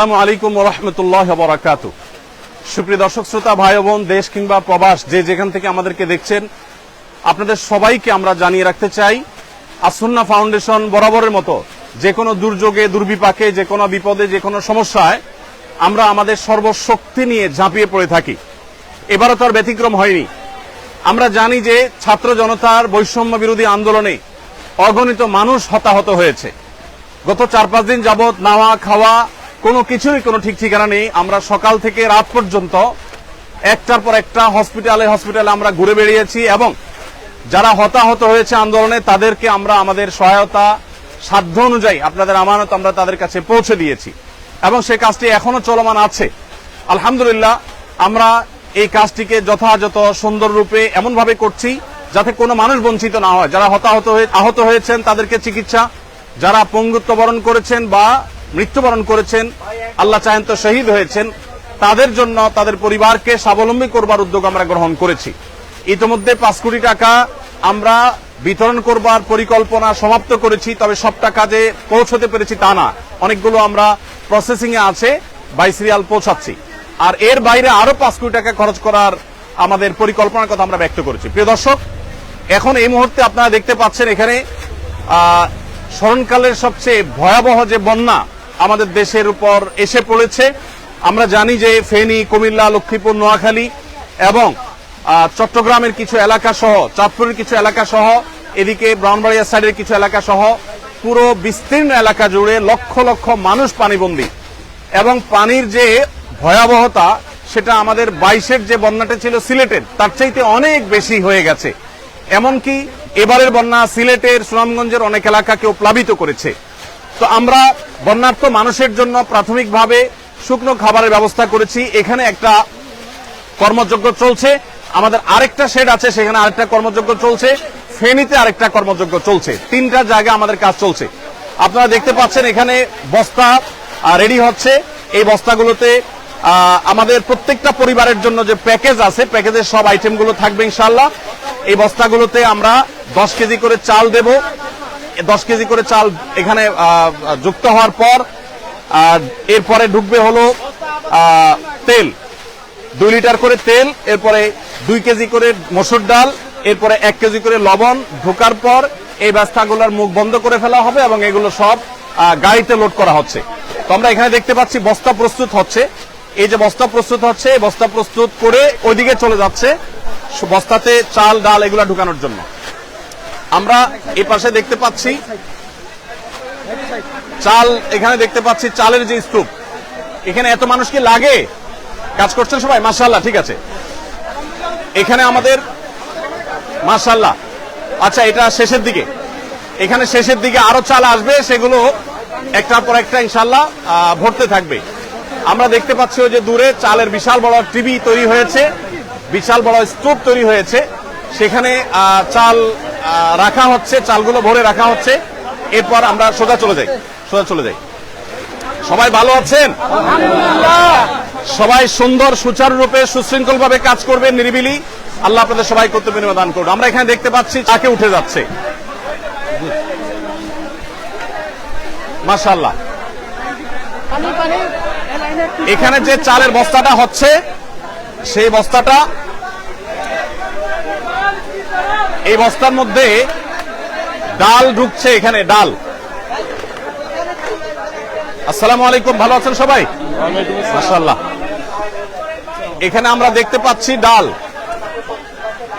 আসসালামু আলাইকুম ওয়া রাহমাতুল্লাহি ওয়া বারাকাতুহু। সুপ্রিয় দর্শক শ্রোতা ভাই ও বোন, দেশ কিংবা প্রবাস যে যেখান থেকে আমাদেরকে দেখছেন, আপনাদের সবাইকে আমরা জানিয়ে রাখতে চাই, আসুন্নাহ ফাউন্ডেশন বরাবরের মতো যে কোনো দুর্যোগে, দুর্বিপাকে, যে কোনো বিপদে, যে কোনো সমস্যায় আমরা আমাদের সর্বশক্তি নিয়ে ঝাঁপিয়ে পড়ে থাকি। এবারও তো আর ব্যতিক্রম হয়নি। আমরা জানি যে ছাত্র জনতার বৈষম্য বিরোধী আন্দোলনে অগণিত মানুষ হতাহত হয়েছে। গত 4-5 দিন যাবৎ নাওয়া খাওয়া কোনো কিছুরই কোনো ঠিক ঠিকানা নেই। আমরা সকাল থেকে রাত পর্যন্ত একটার পর একটা হসপিটালে আমরা ঘুরে বেরিয়েছি এবং যারা হতাহত হয়েছে আন্দোলনে তাদেরকে আমরা আমাদের সহায়তা সাধ্য অনুযায়ী, আপনাদের আমানত আমরা তাদের কাছে পৌঁছে দিয়েছি এবং সেই কাজটি এখনো চলমান আছে। আলহামদুলিল্লাহ, আমরা এই কাজটিকে যথাযথ সুন্দর রূপে এমনভাবে করছি যাতে কোনো মানুষ বঞ্চিত না হয়। যারা আহত হয়েছেন তাদেরকে চিকিৎসা, যারা পঙ্গুত্ব বরণ করেছেন বা মৃত্যুবরণ করেছেন, আল্লাহ চাহেন তো শহীদ হয়েছেন, তাদের জন্য তাদের পরিবারকে স্বাবলম্বী করবার উদ্যোগ আমরা গ্রহণ করেছি। ইতিমধ্যে 5 কোটি টাকা আমরা বিতরণ করবার পরিকল্পনা সমাপ্ত করেছি। তবে সব টাকা যে পৌঁছতে পেরেছি তা না, অনেকগুলো আমরা প্রসেসিং এ আছে, বাই সিরিয়াল পৌঁছাচ্ছি। আর এর বাইরে আরো 5 কোটি টাকা খরচ করার আমাদের পরিকল্পনার কথা আমরা ব্যক্ত করেছি। প্রিয় দর্শক, এখন এই মুহূর্তে আপনারা দেখতে পাচ্ছেন এখানে স্মরণকালের সবচেয়ে ভয়াবহ যে বন্যা আমাদের দেশের উপর এসে পড়েছে। আমরা জানি যে ফেনী, কুমিল্লা, লক্ষ্মীপুর, নোয়াখালী এবং চট্টগ্রামের কিছু এলাকা সহ, চাঁদপুরের কিছু এলাকা সহ, এদিকে ব্রাহ্মণবাড়িয়া সাইডের কিছু এলাকা সহ পুরো বিস্তীর্ণ এলাকা জুড়ে লক্ষ লক্ষ মানুষ পানিবন্দী এবং পানির যে ভয়াবহতা সেটা আমাদের 22-এর যে বন্যাটা ছিল সিলেটের তার চাইতে অনেক বেশি হয়ে গেছে। এমনকি এবারের বন্যা সিলেটের, সুনামগঞ্জের অনেক এলাকাকেও প্লাবিত করেছে। তো আমরা বন্যার্ত মানুষের জন্য প্রাথমিকভাবে শুকনো খাবারের ব্যবস্থা করেছি। এখানে একটা কর্মযজ্ঞ চলছে, আমাদের আরেকটা শেড আছে, সেখানে আরেকটা কর্মযজ্ঞ চলছে, ফেনীতে আরেকটা কর্মযজ্ঞ চলছে। 3টা জায়গায় আমাদের কাজ চলছে। আপনারা দেখতে পাচ্ছেন এখানে বস্তা রেডি হচ্ছে। এই বস্তাগুলোতে আমাদের প্রত্যেকটা পরিবারের জন্য যে প্যাকেজ আছে, প্যাকেজের সব আইটেমগুলো থাকবে ইনশাআল্লাহ। এই বস্তাগুলোতে আমরা 10 কেজি করে চাল দেব। 10 কেজি করে চাল এখানে যুক্ত হওয়ার পর এরপরে ঢুকবে হলো তেল, 2 লিটার করে তেল, এরপরে 2 কেজি করে মসুর ডাল, এরপরে 1 কেজি করে লবণ ঢোকার পর এই বস্তাগুলোর মুখ বন্ধ করে ফেলা হবে এবং এগুলো সব গাড়িতে লোড করা হচ্ছে। তো আমরা এখানে দেখতে পাচ্ছি বস্তা প্রস্তুত হচ্ছে। এই যে বস্তা প্রস্তুত হচ্ছে, এই বস্তা প্রস্তুত করে ওইদিকে চলে যাচ্ছে বস্তাতে চাল ডাল এগুলা ঢুকানোর জন্য। আমরা এই পাশে দেখতে পাচ্ছি চাল, এখানে দেখতে পাচ্ছি চালের যে স্তূপ। এখানে এত মানুষ কি লাগে? কাজ করছেন সবাই? মাশাআল্লাহ, ঠিক আছে। এখানে আমাদের মাশাআল্লাহ, আচ্ছা এটা শেষের দিকে, এখানে শেষের দিকে আরো চাল আসবে, সেগুলো একটার পর একটা ইনশাআল্লাহ ভরতে থাকবে। আমরা দেখতে পাচ্ছি ওই যে দূরে চালের বিশাল বড় টিভি তৈরি হয়েছে, বিশাল বড় স্তূপ তৈরি হয়েছে, সেখানে চাল রাখা হচ্ছে, চালগুলো ভরে রাখা হচ্ছে। এরপর আমরা সোজা চলে যাই। সবাই ভালো আছেন? সবাই সুন্দর সুচারুরূপে সুশৃঙ্খল ভাবে কাজ করবেন, নিরিবিলি। আল্লাহ আপনাদের সবাই কর্তব্য বিনিময় দান করুন। আমরা এখানে দেখতে পাচ্ছি তাকে উঠে যাচ্ছে, মাশাআল্লাহ। এখানে যে চালের বস্তাটা হচ্ছে, সেই বস্তাটা, এই বস্তার মধ্যে ডাল ঢুকছে। এখানে ডাল। আসসালামু আলাইকুম, ভালো আছেন সবাই? মাশাআল্লাহ। এখানে আমরা দেখতে পাচ্ছি ডাল,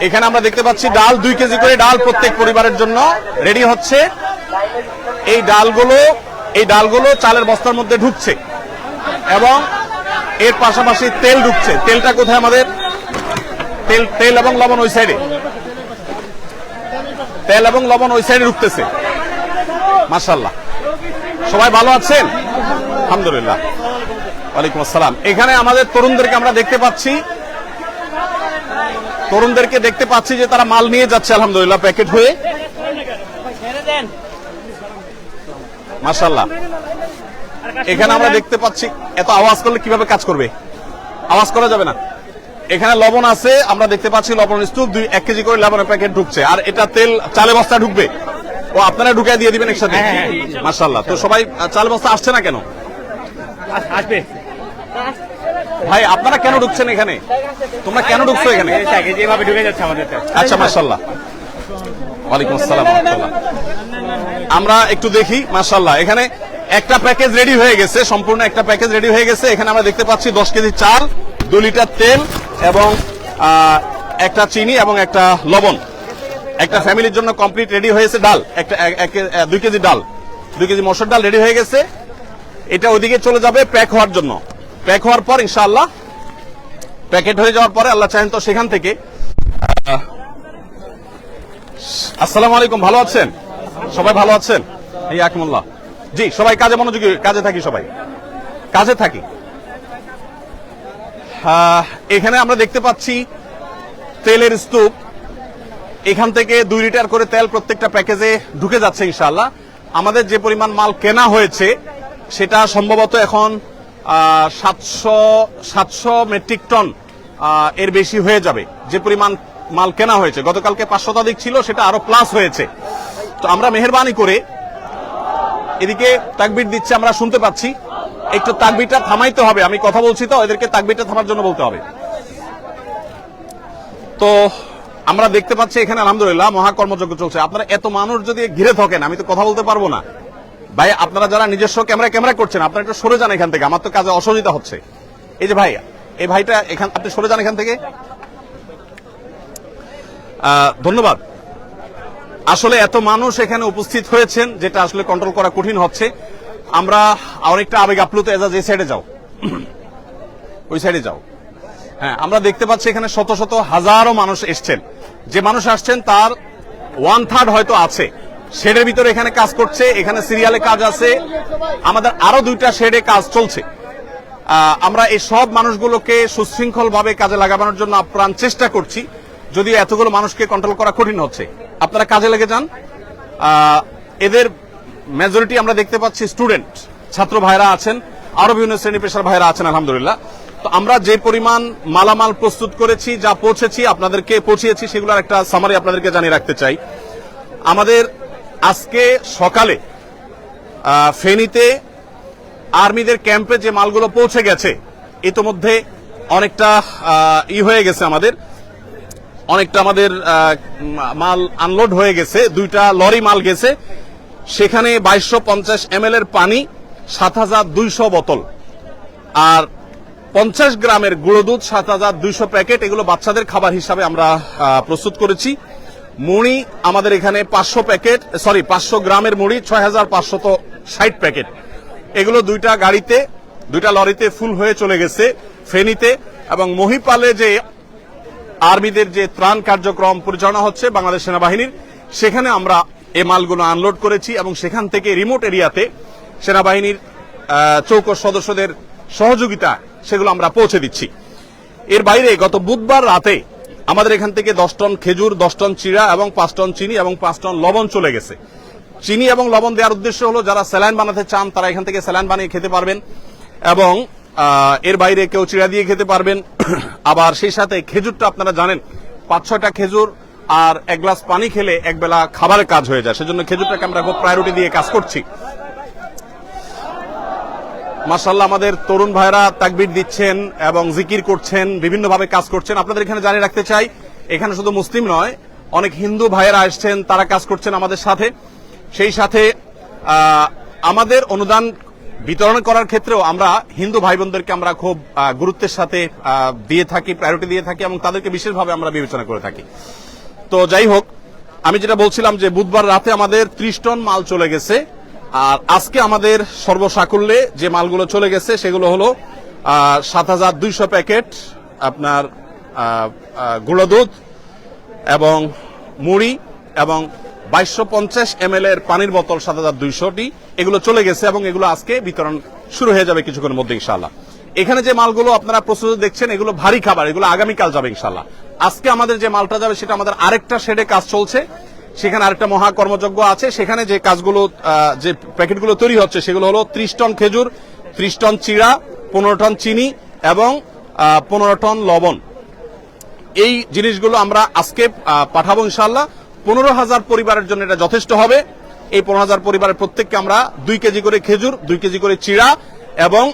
এখানে আমরা দেখতে পাচ্ছি ডাল, 2 কেজি করে ডাল প্রত্যেক পরিবারের জন্য রেডি হচ্ছে। এই ডালগুলো চালের বস্তার মধ্যে ঢুকছে এবং এর পাশাপাশি তেল ঢুকছে। তেলটা কোথায়? আমাদের তেল এবং লবণ ওই সাইডে, তেল এবং লবণ ওই সাইডে ঢুকতেছে। মাশাআল্লাহ, সবাই ভালো আছেন? আলহামদুলিল্লাহ। ওয়ালাইকুম আসসালাম। এখানে আমাদের তরুণদেরকে আমরা দেখতে পাচ্ছি যে তারা মাল নিয়ে যাচ্ছে আলহামদুলিল্লাহ প্যাকেট হয়ে। মাশাআল্লাহ। এখানে আমরা দেখতে পাচ্ছি, এত আওয়াজ করলে কিভাবে কাজ করবে? আওয়াজ করা যাবে না। এখানে লবণ আছে, আমরা দেখতে পাচ্ছি লবণ স্তূপ, 1 কেজি করে লবণের প্যাকেট ঢুকছে। আর এটা তেল চালে বস্তা ঢুকবে, ও আপনারা ঢুকাই দিয়ে দিবেন একসাথে। মাশাআল্লাহ। তো সবাই চাল বস্তা আসছে না কেন? আসবে ভাই আপনারা কেন ঢুকছেন এখানে? তোমরা কেন ঢুকছো এখানে? যেভাবে ঢুকে যাচ্ছে আমাদের আচ্ছা মাশাআল্লাহ। ওয়ালাইকুম আসসালাম ওয়া রাহমাতুল্লাহ। আমরা একটু দেখি মাশাআল্লাহ এখানে একটা প্যাকেজ রেডি হয়ে গেছে, সম্পূর্ণ একটা প্যাকেজ রেডি হয়ে গেছে। এখানে আমরা দেখতে পাচ্ছি 10 কেজি চাল, 2 লিটার তেল এবং একটা চিনি এবং একটা লবণ। একটা ফ্যামিলির জন্য কমপ্লিট রেডি হয়েছে। ডাল একটা 2 কেজি ডাল, 2 কেজি মসুর ডাল রেডি হয়ে গেছে। এটা ওইদিকে চলে যাবে প্যাক হওয়ার জন্য। প্যাক হওয়ার পর ইনশাআল্লাহ প্যাকেট হয়ে যাওয়ার পরে আল্লাহ চাহেন তো সেখান থেকে। আসসালামু আলাইকুম, ভালো আছেন সবাই? ভালো আছেন? এই আকমুল্লাহ। জি, সবাই কাজে মনোযোগী, কাজে থাকি, সবাই কাজে থাকি। এখানে আমরা দেখতে পাচ্ছি তেলের স্তূপ। এখান থেকে 2 লিটার করে তেল প্রত্যেকটা প্যাকেজে ঢুকে যাচ্ছে ইনশাআল্লাহ। আমাদের যে পরিমাণ মাল কেনা হয়েছে সেটা সম্ভবত এখন 700 মেট্রিক টন এর বেশি হয়ে যাবে। যে পরিমাণ মাল কেনা হয়েছে, গতকালকে 5 শতাধিক ছিল, সেটা আরো প্লাস হয়েছে। তো আমরা মেহেরবানি করে, এদিকে তাকবীর দিচ্ছে আমরা শুনতে পাচ্ছি, একটু তাকবীরটা থামাইতে হবে। আমি কথা বলছি তো, এদেরকে তাকবীরটা থামার জন্য বলতে হবে। তো আমরা দেখতে পাচ্ছি এখানে আলহামদুলিল্লাহ মহাকর্মযজ্ঞ চলছে। আপনারা এত মানুষ যদি ঘিরে থাকেন, আমি তো কথা বলতে পারবো না। ভাই আপনারা যারা নিজস্ব ক্যামেরা করছেন, আপনারা একটু সরে যান এখান থেকে, আমার তো কাজে অসুবিধা হচ্ছে। এই যে ভাই, এই ভাইটা এখান, আপনি সরে যান এখান থেকে। ধন্যবাদ। আসলে এত মানুষ এখানে উপস্থিত হয়েছেন, যেটা আসলে কন্ট্রোল করা কঠিন হচ্ছে। আমরা অনেকটা আবেগ আপ্লুত। এজাজ এই সাইডে যাও, ওই সাইডে যাও। হ্যাঁ, আমরা দেখতে পাচ্ছি এখানে শত শত হাজারো মানুষ এসছেন। যে মানুষ আসছেন তার 1/3 হয়তো আছে শেডের ভিতরে এখানে কাজ করছে। এখানে সিরিয়ালে কাজ আছে, আমাদের আরো 2টা শেডে কাজ চলছে। আমরা এই সব মানুষগুলোকে সুশৃঙ্খল ভাবে কাজে লাগানোর জন্য আপ্রাণ চেষ্টা করছি, যদিও এতগুলো মানুষকে কন্ট্রোল করা কঠিন হচ্ছে। আপনারা কাজে লেগে যান। এদের মেজরিটি আমরা দেখতে পাচ্ছি স্টুডেন্ট, ছাত্র ভাইরা আছেন, আরো বিভিন্ন শ্রেণী পেশার ভাইরা আছেন আলহামদুলিল্লাহ। তো আমরা যে পরিমাণ মালামাল প্রস্তুত করেছি, যা পৌঁছেছি আপনাদেরকে পৌঁছিয়েছি, সেগুলোর একটা সামারি আপনাদেরকে জানিয়ে রাখতে চাই। আমাদের আজকে সকালে ফেনীতে আর্মিদের ক্যাম্পে যে মালগুলো পৌঁছে গেছে, ইতোমধ্যে অনেকটা হয়ে গেছে, অনেকটা আমাদের মাল আনলোড হয়ে গেছে। 2টা লরি মাল গেছে। সেখানে 2250 ml এর পানি, 7200 বোতল আর 50 গ্রামের গুঁড়ো দুধ, 7200 প্যাকেট, এগুলো বাচ্চাদের খাবার হিসাবে আমরা প্রস্তুত করেছি। মুড়ি আমাদের এখানে 500 গ্রামের মুড়ি, 6560 প্যাকেট। এগুলো 2টা গাড়িতে, 2টা লরিতে ফুল হয়ে চলে গেছে ফেনীতে। এবং মহিপালে যে আর্মিদের যে ত্রাণ কার্যক্রম পরিচালনা হচ্ছে বাংলাদেশ সেনাবাহিনীর, সেখানে আমরা এই মালগুলো আনলোড করেছি এবং সেখান থেকে রিমোট এরিয়াতে সেনাবাহিনীর চৌকস সদস্যদের সহযোগিতা সেগুলো আমরা পৌঁছে দিচ্ছি। এর বাইরে গত বুধবার রাতে আমাদের এখান থেকে 10 টন খেজুর, 10 টন চিড়া এবং 5 টন চিনি এবং 5 টন লবণ চলে গেছে। চিনি এবং লবণ দেওয়ার উদ্দেশ্য হলো যারা স্যালাইন বানাতে চান তারা এখান থেকে স্যালাইন বানিয়ে খেতে পারবেন, এবং এর বাইরে কেউ চিড়া দিয়ে খেতে পারবেন। আবার সেই সাথে খেজুরটা আপনারা জানেন 5-6টা খেজুর আর 1 গ্লাস পানি খেলে একবেলা খাবারের কাজ হয়ে যায়, সেজন্য খেজুরটাকে আমরা খুব প্রায়োরিটি দিয়ে কাজ করছি। মাশাআল্লাহ আমাদের তরুণ ভাইরা তাকবীর দিচ্ছেন এবং জিকির করছেন, বিভিন্নভাবে কাজ করছেন। আপনাদের এখানে জানিয়ে রাখতে চাই, এখানে শুধু মুসলিম নয়, অনেক হিন্দু ভাইয়েরা আসছেন, তারা কাজ করছেন আমাদের সাথে। সেই সাথে আমাদের অনুদান বিতরণ করার ক্ষেত্রেও আমরা হিন্দু ভাই বোনদেরকে আমরা খুব গুরুত্বের সাথে দিয়ে থাকি, প্রায়োরিটি দিয়ে থাকি এবং তাদেরকে বিশেষভাবে আমরা বিবেচনা করে থাকি। তো যাই হোক, আমি যেটা বলছিলাম যে বুধবার রাতে আমাদের 30 টন মাল চলে গেছে। আর আজকে আমাদের সর্বসাকুল্যে যে মালগুলো চলে গেছে সেগুলো হলো 7200 প্যাকেট আপনার গুঁড়ো দুধ এবং মুড়ি এবং 2250 ml এর পানির বোতল 7200টি, এগুলো চলে গেছে এবং এগুলো আজকে বিতরণ শুরু হয়ে যাবে কিছুক্ষণের মধ্যে ইনশাআল্লাহ। এখানে যে মালগুলো আপনারা প্রস্তুত দেখছেন এগুলো ভারী খাবার, এগুলো আগামীকাল যাবে ইনশাআল্লাহ। আজকে আমাদের যে মালটা যাবে সেটা আমাদের আরেকটা শেডে কাজ চলছে, সেখানে আরেকটা মহা কর্মযজ্ঞ আছে। সেখানে যে কাজগুলো, যে প্যাকেটগুলো তৈরি হচ্ছে সেগুলো হলো 30 টন খেজুর, 30 টন চিড়া, 15 টন চিনি এবং 15 টন লবণ। এই জিনিসগুলো আমরা আজকে পাঠাবো ইনশাআল্লাহ। 15,000 পরিবারের জন্য এটা যথেষ্ট হবে। এই 15,000 পরিবারের প্রত্যেককে আমরা 2 কেজি করে খেজুর, 2 কেজি করে চিড়া এবং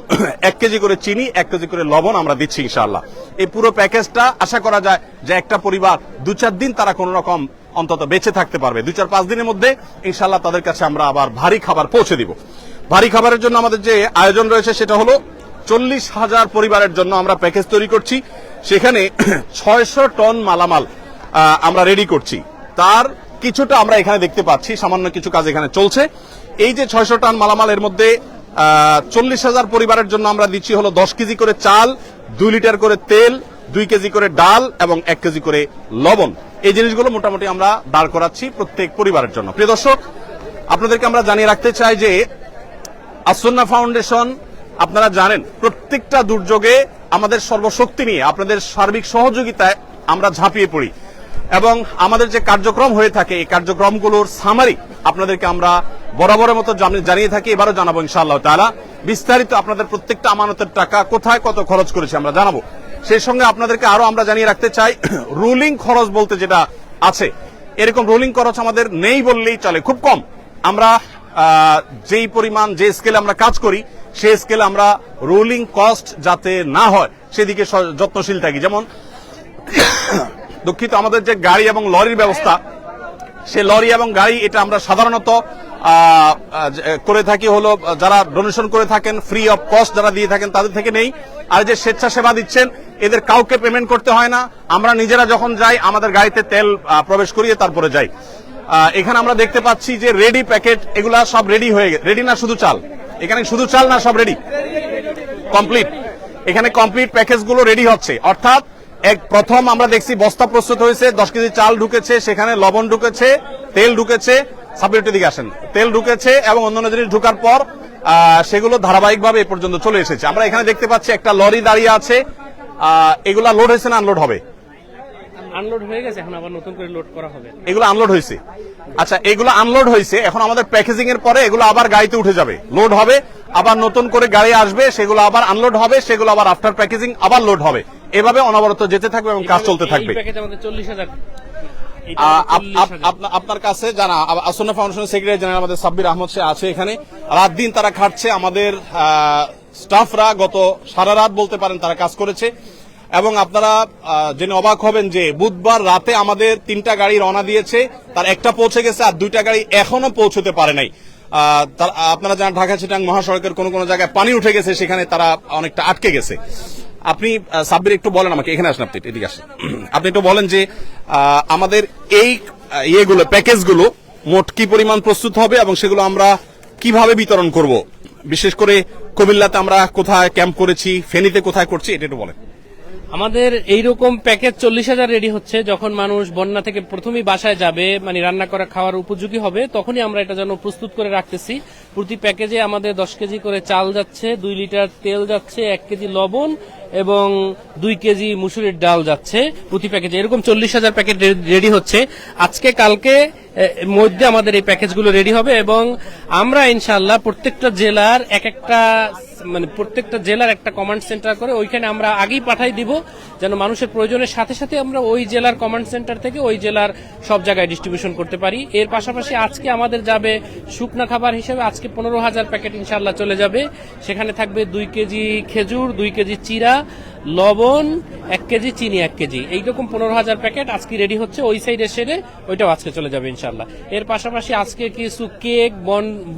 1 কেজি করে চিনি, 1 কেজি করে লবণ আমরা দিচ্ছি ইনশাআল্লাহ। এই পুরো প্যাকেজটা আশা করা যায় যে একটা পরিবার 2-4 দিন তারা কোন রকম অন্তত বেঁচে থাকতে পারবে। 2-4-5 দিনের মধ্যে ইনশাআল্লাহ তাদের কাছে আমরা আবার ভারী খাবার পৌঁছে দিব। ভারী খাবারের জন্য আমাদের যে আয়োজন রয়েছে সেটা হলো 40,000 পরিবারের জন্য আমরা প্যাকেজ তৈরি করছি। সেখানে 600 টন মালামাল আমরা রেডি করছি। তার কিছুটা আমরা এখানে দেখতে পাচ্ছি, সামান্য কিছু কাজ এখানে চলছে। এই যে 600 টন মালামাল, এর মধ্যে 40,000 পরিবারের জন্য আমরা দিচ্ছি হলো 10 কেজি করে চাল, 2 লিটার করে তেল, 2 কেজি করে ডাল এবং 1 কেজি করে লবণ। এই জিনিসগুলো মোটামুটি আমরা দাঁড় করাচ্ছি প্রত্যেক পরিবারের জন্য। প্রিয় দর্শক, আপনাদেরকে আমরা জানিয়ে রাখতে চাই যে আসুন্নাহ ফাউন্ডেশন, আপনারা জানেন প্রত্যেকটা দুর্যোগে আমাদের সর্বশক্তি নিয়ে আপনাদের সার্বিক সহযোগিতায় আমরা ঝাঁপিয়ে পড়ি এবং আমাদের যে কার্যক্রম হয়ে থাকে এই কার্যক্রমগুলোর সামারি আপনাদেরকে আমরা বরাবরের মতো জানিয়ে থাকি, এবারও জানাবো ইনশাআল্লাহ তাআলা। বিস্তারিত আপনাদের প্রত্যেকটা আমানতের টাকা কোথায় কত খরচ করেছি আমরা জানাবো। সেই সঙ্গে আপনাদেরকে আরো আমরা জানিয়ে রাখতে চাই, রুলিং খরচ বলতে যেটা আছে, এরকম রুলিং খরচ আমাদের নেই বললেই চলে, খুব কম। আমরা যেই পরিমাণ যে স্কেলে আমরা কাজ করি সেই স্কেলে আমরা রুলিং কস্ট যাতে না হয় সেদিকে যত্নশীল থাকি। যেমন দুঃখিত, আমাদের যে গাড়ি এবং লরির ব্যবস্থা, সে লরি এবং গাড়ি এটা আমরা সাধারণত করে থাকি হলো যারা ডোনেশন করে থাকেন, ফ্রি অফ কস্ট যারা দিয়ে থাকেন তাদের থেকে নেই। আর যে স্বেচ্ছাসেবা দিচ্ছেন এদের কাউকে পেমেন্ট করতে হয় না। আমরা নিজেরা যখন যাই আমাদের গাড়িতে তেল প্রবেশ করিয়ে তারপরে যাই। এখানে আমরা দেখতে পাচ্ছি যে রেডি প্যাকেট, এগুলা সব রেডি হয়ে গেছে। রেডি না শুধু চাল, এখানে শুধু চাল না, সব রেডি কমপ্লিট। এখানে কমপ্লিট প্যাকেজ গুলো রেডি হচ্ছে, অর্থাৎ প্রথম আমরা দেখছি বস্তা প্রস্তুত হয়েছে, 10 কেজি চাল ঢুকেছে, সেখানে লবণ ঢুকেছে, তেল ঢুকেছে, সাবজেক্টের দিকে আসেন, তেল ঢুকেছে এবং অন্যান্য জিনিস ঢুকার পর সেগুলো ধারাবাহিকভাবে এ পর্যন্ত চলে এসেছে। আমরা এখানে দেখতে পাচ্ছি একটা লরি দাঁড়িয়ে আছে। এগুলা লোড হয়েছে না আনলোড হবে? আনলোড হয়ে গেছে, এখন আবার নতুন করে লোড করা হবে। এগুলো আনলোড হয়েছে। আচ্ছা, এগুলো আনলোড হয়েছে, এখন আমাদের প্যাকেজিং এর পরে এগুলো আবার গাড়িতে উঠে যাবে, লোড হবে, আবার নতুন করে গাড়ি আসবে, সেগুলো আবার আনলোড হবে, সেগুলো আবার আফটার প্যাকেজিং আবার লোড হবে। এভাবে অনবরত যেতে থাকবে এবং কাজ চলতে থাকবে। এই প্যাকেজ আমাদের 40,000। আপনার কাছে জানা আসুন্নাহ ফাউন্ডেশনের সেক্রেটারি জেনারেল আমাদের সাব্বির আহমদ সে আছে এখানে। রাত দিন তারা খাটছে, আমাদের স্টাফরা গত সারা রাত বলতে পারেন তারা কাজ করেছে। এবং আপনারা জেনে অবাক হবেন যে বুধবার রাতে আমাদের 3টা গাড়ি রওনা দিয়েছে, তার একটা পৌঁছে গেছে আর 2টা গাড়ি এখনো পৌঁছতে পারে নাই। আপনারা জানেন ঢাকা চিটাং মহাসড়কের কোন কোন জায়গায় পানি উঠে গেছে, সেখানে তারা অনেকটা আটকে গেছে। আপনি সাব্বির একটু বলেন আমাকে, এখানে আসেন আপনি, এদিকে আসেন, আপনি একটু বলেন যে আমাদের এই ইয়েগুলো প্যাকেজগুলো মোট কি পরিমাণ প্রস্তুত হবে এবং সেগুলো আমরা কিভাবে বিতরণ করব, বিশেষ করে কুমিল্লাতে আমরা কোথায় ক্যাম্প করেছি, ফেনীতে কোথায় করছি, এটা একটু বলেন। আমাদের এইরকম প্যাকেজ 40,000 রেডি হচ্ছে। যখন মানুষ বন্যা থেকে প্রথমেই বাসায় যাবে, মানে রান্না করা খাওয়ার উপযোগী হবে, তখনই আমরা এটা যেন প্রস্তুত করে রাখতেছি। প্রতি প্যাকেজে আমাদের 10 কেজি করে চাল যাচ্ছে, 2 লিটার তেল যাচ্ছে, 1 কেজি লবণ এবং 2 কেজি মুসুরির ডাল যাচ্ছে প্রতি প্যাকেজে। এরকম 40,000 প্যাকেট রেডি হচ্ছে। আজকে কালকে মধ্যে আমাদের এই প্যাকেজগুলো রেডি হবে এবং আমরা ইনশাআল্লাহ প্রত্যেকটা জেলার প্রত্যেকটা জেলার একটা কমান্ড সেন্টার করে ওইখানে আমরা আগেই পাঠাই দিব, যেন মানুষের প্রয়োজনের সাথে সাথে আমরা ওই জেলার কমান্ড সেন্টার থেকে ওই জেলার সব জায়গায় ডিস্ট্রিবিউশন করতে পারি। এর পাশাপাশি আজকে আমাদের যাবে শুকনা খাবার হিসেবে, আজকে 15,000 প্যাকেট ইনশাআল্লাহ চলে যাবে। সেখানে থাকবে 2 কেজি খেজুর, 2 কেজি চিরা, লবণ, 1 কেজি চিনি, 1 কেজি, এইরকম 15,000 প্যাকেট আজকে রেডি হচ্ছে। ওই সাইডে সেরে ওইটাও আজকে চলে যাবে ইনশাআল্লাহ। এর পাশাপাশি আজকে কিছু কেক,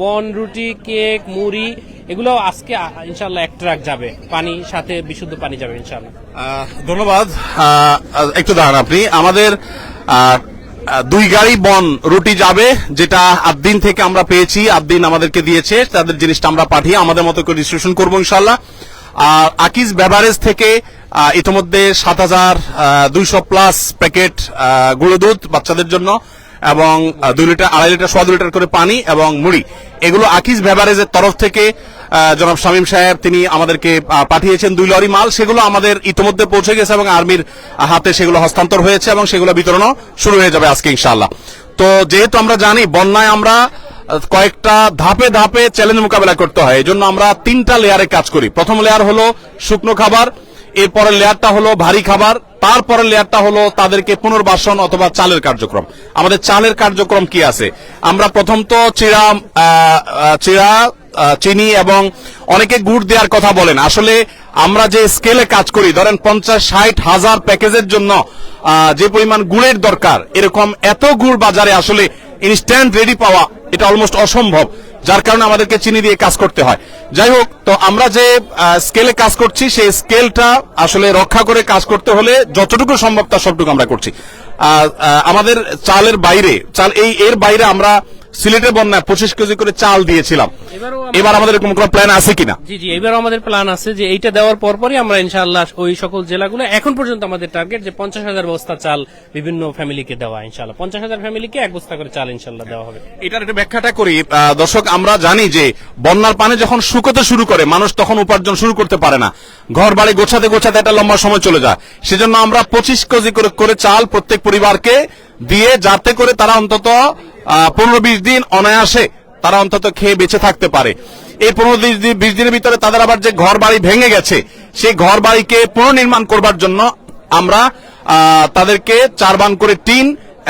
বন রুটি, কেক, মুড়ি, এগুলো আজকে ইনশাআল্লাহ 1 ট্রাক যাবে, পানি সাথে বিশুদ্ধ পানি যাবে ইনশাআল্লাহ। ধন্যবাদ। একটু দাঁড়ান আপনি, আমাদের 2 গাড়ি বন রুটি যাবে, যেটা আদিন থেকে আমরা পেয়েছি, আদিন আমাদেরকে দিয়েছে, তাদের জিনিসটা আমরা পাঠিয়ে আমাদের মতো করে ডিস্ট্রিবিউশন করবো ইনশাআল্লাহ। আর আকিজ বেভারেজ থেকে ইতিমধ্যে 7,200 প্লাস প্যাকেট গুঁড়ো দুধ বাচ্চাদের জন্য এবং 2 লিটার, 2.5 লিটার, 2.25 লিটার করে পানি এবং মুড়ি, এগুলো আকিজ বেভারেজের তরফ থেকে জনাব শামীম সাহেব তিনি আমাদেরকে পাঠিয়েছেন 2 লরি মাল। সেগুলো আমাদের ইতিমধ্যে পৌঁছে গেছে এবং আর্মির হাতে সেগুলো হস্তান্তর হয়েছে এবং সেগুলো বিতরণও শুরু হয়ে যাবে আজকে ইনশাআল্লাহ। তো যেহেতু আমরা জানি বন্যায় আমরা কয়েকটা ধাপে ধাপে চ্যালেঞ্জ মোকাবেলা করতে হয়, এই জন্য আমরা 3টা লেয়ারে কাজ করি। প্রথম লেয়ার হলো শুকনো খাবার, এরপরের লেয়ারটা হলো ভারী খাবার, তারপরের লেয়ারটা হলো তাদেরকে পুনর্বাসন অথবা চালের কার্যক্রম। আমাদের চালের কার্যক্রম কি আছে, আমরা প্রথম তো চিড়া চিনি এবং অনেকে গুড় দেওয়ার কথা বলেন। আসলে আমরা যে স্কেলে কাজ করি, ধরেন 50-60 হাজার প্যাকেজের জন্য যে পরিমাণ গুড়ের দরকার, এরকম এত গুড় বাজারে আসলে ইনস্ট্যান্ট রেডি পাওয়া এটা অলমোস্ট অসম্ভব, যার কারণে আমাদেরকে চিনি দিয়ে কাজ করতে হয়। যাই হোক, তো আমরা যে স্কেলে কাজ করছি সেই স্কেলটা আসলে রক্ষা করে কাজ করতে হলে যতটুকু সম্ভব তার সবটুকু আমরা করছি। আমাদের চালের বাইরে এর বাইরে আমরা সিলেটের বন্যায় 25 কেজি করে চাল দিয়েছিলাম। এবার আমাদের এরকম কোনো প্ল্যান আছে কিনা? জি জি, এবারও আমাদের প্ল্যান আছে যে এইটা দেওয়ার পরপরই আমরা ইনশাআল্লাহ ওই সকল জেলাগুলো, এখন পর্যন্ত আমাদের টার্গেট যে 50,000 বস্তা চাল বিভিন্ন ফ্যামিলিকে দেওয়া, ইনশাআল্লাহ 50,000 ফ্যামিলিকে 1 বস্তা করে চাল ইনশাআল্লাহ দেওয়া হবে। এটার একটা ব্যাখ্যাটা করি দর্শক। আমরা জানি যে বন্যার পানি যখন শুকোতে শুরু করে মানুষ তখন উপার্জন শুরু করতে পারে না, ঘর বাড়ি গোছাতে গোছাতে একটা লম্বা সময় চলে যায়। সেজন্য আমরা 25 কেজি করে চাল প্রত্যেক পরিবারকে দিয়ে, যাতে করে তারা অন্তত 15-20 দিন অনায়াসে তারা অন্তত খেয়ে বেঁচে থাকতে পারে। এই 15-20 দিনের ভিতরে তাদের আবার যে ঘর বাড়ি ভেঙে গেছে সেই ঘর বাড়িকে পুনর্নির্মাণ করবার জন্য আমরা তাদেরকে 4 বান করে টিন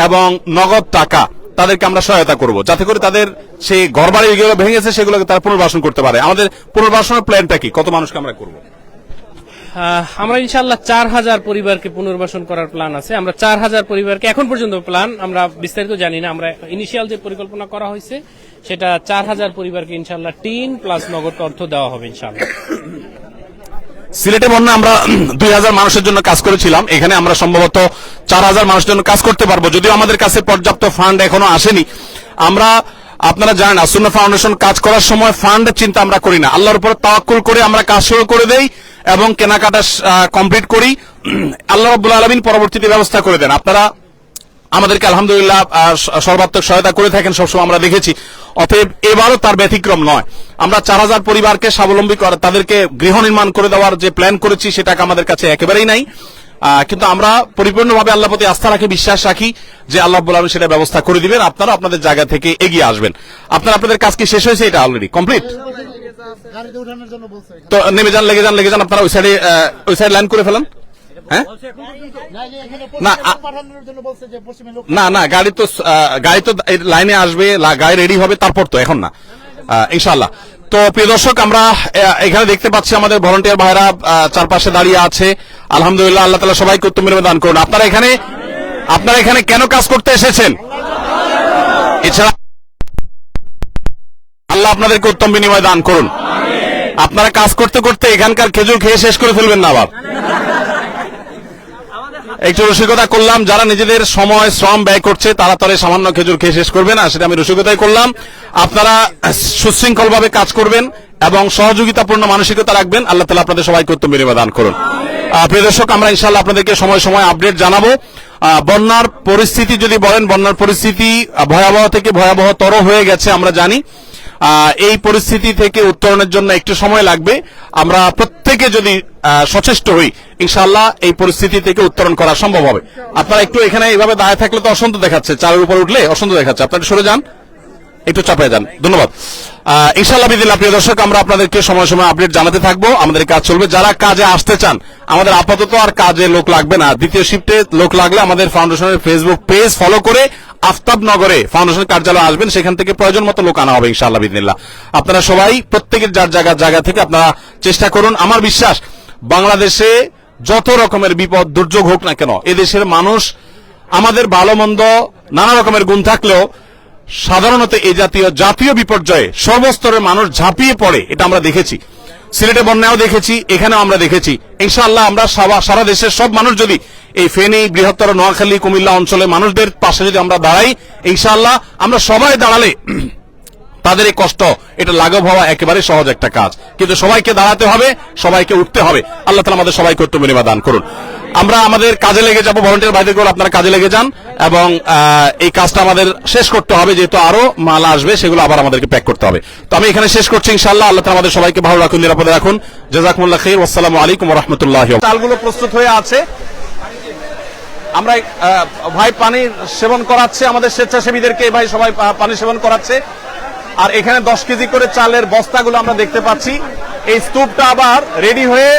এবং নগদ টাকা তাদেরকে আমরা সহায়তা করব, যাতে করে তাদের সেই ঘর বাড়ি যেগুলো ভেঙেছে সেগুলোকে তারা পুনর্বাসন করতে পারে। আমাদের পুনর্বাসনের প্ল্যানটা কি, কত মানুষকে আমরা করব? আমরা ইনশাআল্লাহ 4,000 পরিবারকে পুনর্বাসন করার প্ল্যান আছে। আমরা 4,000 পরিবারকে এখন পর্যন্ত প্ল্যান, আমরা বিস্তারিত জানি না, আমরা ইনিশিয়াল যে পরিকল্পনা করা হয়েছে সেটা 4,000 পরিবারকে ইনশাআল্লাহ টিন প্লাস নগদ অর্থ দেওয়া হবে ইনশাআল্লাহ। সিলেটে বন্যা আমরা 2,000 মানুষের জন্য কাজ করেছিলাম, এখানে আমরা সম্ভবত 4,000 মানুষের জন্য কাজ করতে পারবো, যদিও আমাদের কাছে পর্যাপ্ত ফান্ড এখনো আসেনি। আমরা, আপনারা জানেন, আসুন্নাহ ফাউন্ডেশন কাজ করার সময় ফান্ডের চিন্তা আমরা করি না, আল্লাহর উপর তাওয়াক্কুল করে আমরা কাজ শুরু করে দেই এবং কেনাকাটা কমপ্লিট করি। আল্লাহ রাব্বুল আলামিন পরবর্তীতে ব্যবস্থা করে দেন। আপনারা আমাদেরকে আলহামদুলিল্লাহ সর্বাত্মক সহায়তা করে থাকেন, সবসময় আমরা দেখেছি। অতএব এবারও তার ব্যতিক্রম নয়। আমরা 4,000 পরিবারকে স্বাবলম্বী করে তাদেরকে গৃহ নির্মাণ করে দেওয়ার যে প্ল্যান করেছি সেটাকে আমাদের কাছে একেবারেই নাই, কিন্তু আমরা পরিপূর্ণভাবে আল্লাহর প্রতি আস্থা রাখি, বিশ্বাস রাখি যে আল্লাহ রাব্বুল আলামিন সেটা ব্যবস্থা করে দিবেন। আপনারা আপনাদের জায়গা থেকে এগিয়ে আসবেন। আপনাদের কাজ কি শেষ হয়েছে? এটা অলরেডি কমপ্লিট। তো নেমে যান, লেগে যান, আপনারা ওই সাইডে লাইন করে ফেলেন। হ্যাঁ, না গাড়ি তো লাইনে আসবে, গাড়ি রেডি হবে, তারপর তো, এখন না ইনশাআল্লাহ। তো প্রিয় দর্শক, আমরা এখানে দেখতে পাচ্ছি আমাদের ভলান্টিয়ার ভাইরা চারপাশে দাঁড়িয়ে আছে। আলহামদুলিল্লাহ, আল্লাহ তাআলা সবাইকে উত্তম বিনিময় দান করুন। আপনারা এখানে কেন কাজ করতে এসেছেন? এছাড়া আল্লাহ আপনাদেরকে উত্তম বিনিময় দান করুন। আপনারা কাজ করতে করতে এখানকার খেজুর খেয়ে শেষ করে ফেলবেন না আবার। একটু রসিকতা করলাম, যারা নিজেদের সময় শ্রম ব্যয় করছে তারা তো সামান্য খেজুর খেয়ে শেষ করবে না, সেটা আমি রসিকতাই করলাম। আপনারা সুশৃঙ্খল ভাবে কাজ করবেন এবং সহযোগিতাপূর্ণ মানসিকতা রাখবেন। আল্লাহ তাআলা আপনাদের সবাইকে উত্তম বিনিময় দান করুন। প্রিয় দর্শক, আমরা ইনশাআল্লাহ আপনাদেরকে সময় সময় আপডেট জানাবো। বন্যার পরিস্থিতি যদি বলেন, বন্যার পরিস্থিতি ভয়াবহ থেকে ভয়াবহতর হয়ে গেছে আমরা জানি। এই পরিস্থিতি থেকে উত্তরণের জন্য একটু সময় লাগবে। আমরা প্রত্যেকে যদি সচেষ্ট হই, ইনশাআল্লাহ এই পরিস্থিতি থেকে উত্তরণ করা সম্ভব হবে। আপনারা একটু এখানে এইভাবে দাঁড়িয়ে থাকলে তো অসন্ত দেখাচ্ছে, চালের উপর উঠলে অসন্ত দেখাচ্ছে, আপনারা সরে যান, একটু চাপে যান। ধন্যবাদ। ইনশাআল্লাহ বিদিল্লাহ প্রিয় দর্শক, আমরা আপনাদেরকে সময় সময় আপডেট জানাতে থাকবো। আমাদের কাজ চলবে। যারা কাজে আসতে চান, আমাদের আপাতত আর কাজে লোক লাগবে না। দ্বিতীয় শিফটে লোক লাগলে আমাদের ফাউন্ডেশনের ফেসবুক পেজ ফলো করে আফতাবনগরে ফাউন্ডেশন কার্যালয়ে আসবেন, সেখান থেকে প্রয়োজন মতো লোক আনা হবে ইনশাআল্লাহ বিদিল্লাহ। আপনারা সবাই প্রত্যেকের যার জায়গা থেকে আপনারা চেষ্টা করুন। আমার বিশ্বাস, বাংলাদেশে যত রকমের বিপদ দুর্যোগ হোক না কেন, এদেশের মানুষ, আমাদের ভালো মন্দ নানা রকমের গুণ থাকলেও সাধারণত এই জাতীয় বিপর্যয়ে সর্বস্তরের মানুষ ঝাঁপিয়ে পড়ে, এটা আমরা দেখেছি। সিলেটে বন্যাও দেখেছি, এখানেও আমরা দেখেছি। ইনশাআল্লাহ আমরা সারা দেশের সব মানুষ যদি এই ফেনী, বৃহত্তর নোয়াখালী, কুমিল্লা অঞ্চলের মানুষদের পাশে যদি আমরা দাঁড়াই, ইনশাআল্লাহ আমরা সবাই দাঁড়ালে তাদের এই কষ্ট এটা লাঘব হওয়া একেবারে সহজ একটা কাজ। কিন্তু সবাইকে দাঁড়াতে হবে, সবাইকে উঠতে হবে। আল্লাহ তাআলা আমাদের সবাইকে উত্তম বিনিময় দান করুন। আমরা আমাদের কাজে লেগে যাব। ভলান্টিয়ার ভাইদের আপনারা কাজে লেগে যান এবং এই কাজটা আমাদের শেষ করতে হবে, যেহেতু আরো মাল আসবে, সেগুলো আবার আমাদেরকে প্যাক করতে হবে। তো আমি এখানে শেষ করছি ইনশাআল্লাহ। আল্লাহ তাআলা আমাদের সবাইকে ভালো রাখুন, নিরাপদে রাখুন। জাযাকুমুল্লাহ খাইর। আসসালামু আলাইকুম ওয়া রাহমাতুল্লাহি। চালগুলো প্রস্তুত হয়ে আছে। আমরা ভাই পানি সেবন করাচ্ছে আমাদের স্বেচ্ছাসেবীদেরকে, ভাই সবাই পানি সেবন করাচ্ছে। আর এখানে 10 কেজি করে চালের বস্তাগুলো আমরা দেখতে পাচ্ছি। এই স্তূপটা আবার রেডি হয়ে